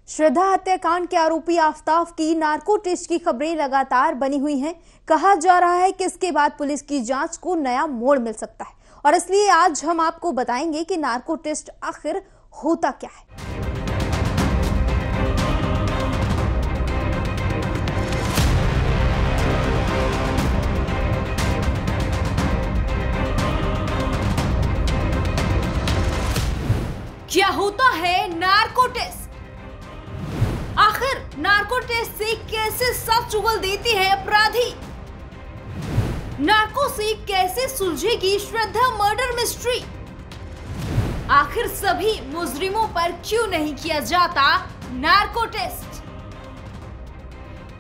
श्रद्धा हत्याकांड के आरोपी आफताब की नार्को टेस्ट की खबरें लगातार बनी हुई हैं। कहा जा रहा है कि इसके बाद पुलिस की जांच को नया मोड़ मिल सकता है और इसलिए आज हम आपको बताएंगे कि नार्को टेस्ट आखिर होता क्या है। क्या होता है नार्को टेस्ट? आखिर नार्को टेस्ट से कैसे सच उगल देती है अपराधी? नार्को से कैसे सुलझेगी श्रद्धा मर्डर मिस्ट्री? आखिर सभी मुजरिमों पर क्यों नहीं किया जाता नार्को टेस्ट?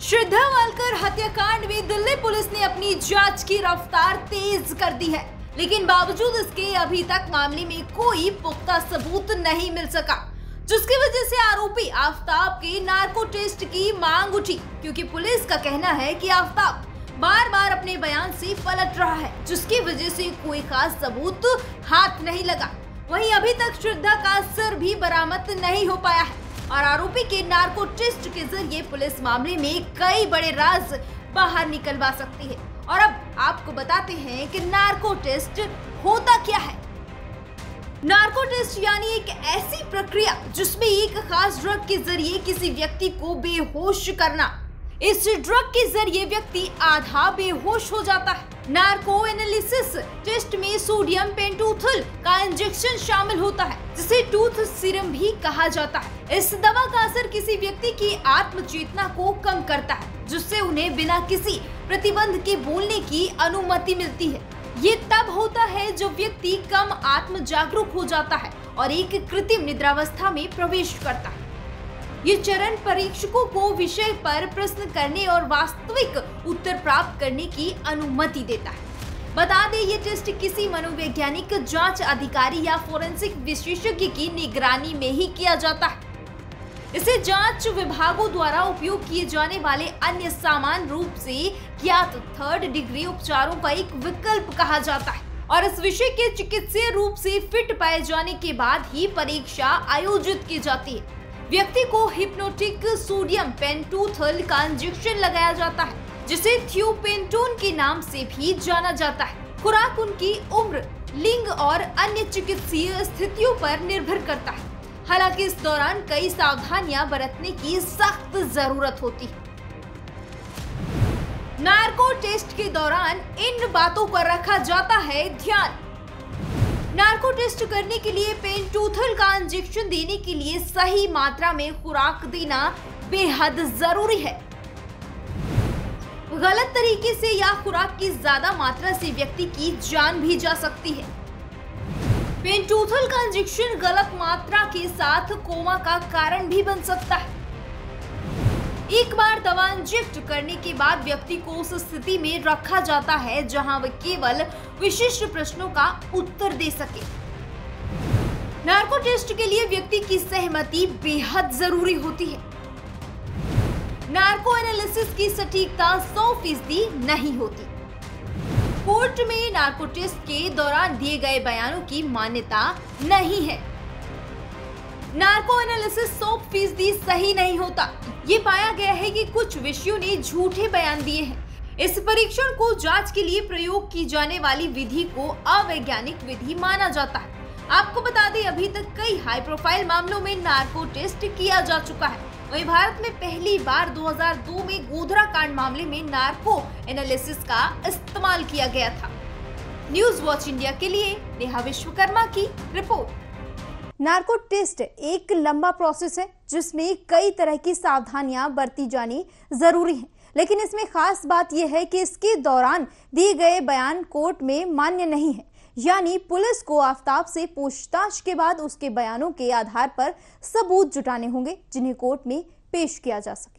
श्रद्धा वालकर हत्याकांड में दिल्ली पुलिस ने अपनी जांच की रफ्तार तेज कर दी है, लेकिन बावजूद इसके अभी तक मामले में कोई पुख्ता सबूत नहीं मिल सका, जिसकी वजह से आरोपी आफताब के नार्को टेस्ट की मांग उठी। क्योंकि पुलिस का कहना है कि आफताब बार बार अपने बयान से पलट रहा है, जिसकी वजह से कोई खास सबूत हाथ नहीं लगा। वहीं अभी तक श्रद्धा का सर भी बरामद नहीं हो पाया है और आरोपी के नार्को टेस्ट के जरिए पुलिस मामले में कई बड़े राज बाहर निकलवा सकती है। और अब आपको बताते हैं कि नार्को टेस्ट होता क्या है। नार्को टेस्ट यानी एक ऐसी प्रक्रिया जिसमें एक खास ड्रग के जरिए किसी व्यक्ति को बेहोश करना। इस ड्रग के जरिए व्यक्ति आधा बेहोश हो जाता है। नार्को एनालिसिस टेस्ट में सोडियम पेंटोथल का इंजेक्शन शामिल होता है, जिसे टूथ सीरम भी कहा जाता है। इस दवा का असर किसी व्यक्ति की आत्मचेतना को कम करता है, जिससे उन्हें बिना किसी प्रतिबंध के बोलने की अनुमति मिलती है। ये तब होता है जब व्यक्ति कम आत्म जागरूक हो जाता है और एक कृत्रिम निद्रावस्था में प्रवेश करता है। ये चरण परीक्षकों को विषय पर प्रश्न करने और वास्तविक उत्तर प्राप्त करने की अनुमति देता है। बता दें, ये टेस्ट किसी मनोवैज्ञानिक जांच अधिकारी या फोरेंसिक विशेषज्ञ की निगरानी में ही किया जाता है। इसे जांच विभागों द्वारा उपयोग किए जाने वाले अन्य सामान्य रूप से ज्ञात थर्ड डिग्री उपचारों का एक विकल्प कहा जाता है और इस विषय के चिकित्सीय रूप से फिट पाए जाने के बाद ही परीक्षा आयोजित की जाती है। व्यक्ति को हिप्नोटिक सोडियम पेंटोथल का इंजेक्शन लगाया जाता है, जिसे थियोपेंटोन के नाम से भी जाना जाता है। खुराक उनकी उम्र, लिंग और अन्य चिकित्सीय स्थितियों पर निर्भर करता है। हालांकि इस दौरान कई सावधानियां बरतने की सख्त जरूरत होती है। नार्को टेस्ट के दौरान इन बातों पर रखा जाता है ध्यान। नार्को टेस्ट करने के लिए पेंटोथल का इंजेक्शन देने के लिए सही मात्रा में खुराक देना बेहद जरूरी है। गलत तरीके से या खुराक की ज्यादा मात्रा से व्यक्ति की जान भी जा सकती है। पेंटोथल का इंजेक्शन गलत मात्रा के साथ कोमा का कारण भी बन सकता है। एक बार दवा इंजेक्ट करने के बाद व्यक्ति को उस स्थिति में रखा जाता है जहां वह केवल विशिष्ट प्रश्नों का उत्तर दे सके। नार्को टेस्ट के लिए व्यक्ति की सहमति बेहद जरूरी होती है। नार्को एनालिसिस की सटीकता 100% नहीं होती। कोर्ट में नार्को टेस्ट के दौरान दिए गए बयानों की मान्यता नहीं है। नार्को एनालिसिस 100% सही नहीं होता। ये पाया गया है कि कुछ विषयों ने झूठे बयान दिए हैं। इस परीक्षण को जांच के लिए प्रयोग की जाने वाली विधि को अवैज्ञानिक विधि माना जाता है। आपको बता दें, अभी तक कई हाई प्रोफाइल मामलों में नार्को टेस्ट किया जा चुका है। वहीं भारत में पहली बार 2002 में गोधरा कांड मामले में नार्को एनालिसिस का इस्तेमाल किया गया था। न्यूज वॉच इंडिया के लिए नेहा विश्वकर्मा की रिपोर्ट। नार्को टेस्ट एक लंबा प्रोसेस है जिसमें कई तरह की सावधानियां बरती जानी जरूरी है, लेकिन इसमें खास बात यह है कि इसके दौरान दिए गए बयान कोर्ट में मान्य नहीं है। यानी पुलिस को आफताब से पूछताछ के बाद उसके बयानों के आधार पर सबूत जुटाने होंगे, जिन्हें कोर्ट में पेश किया जा सके।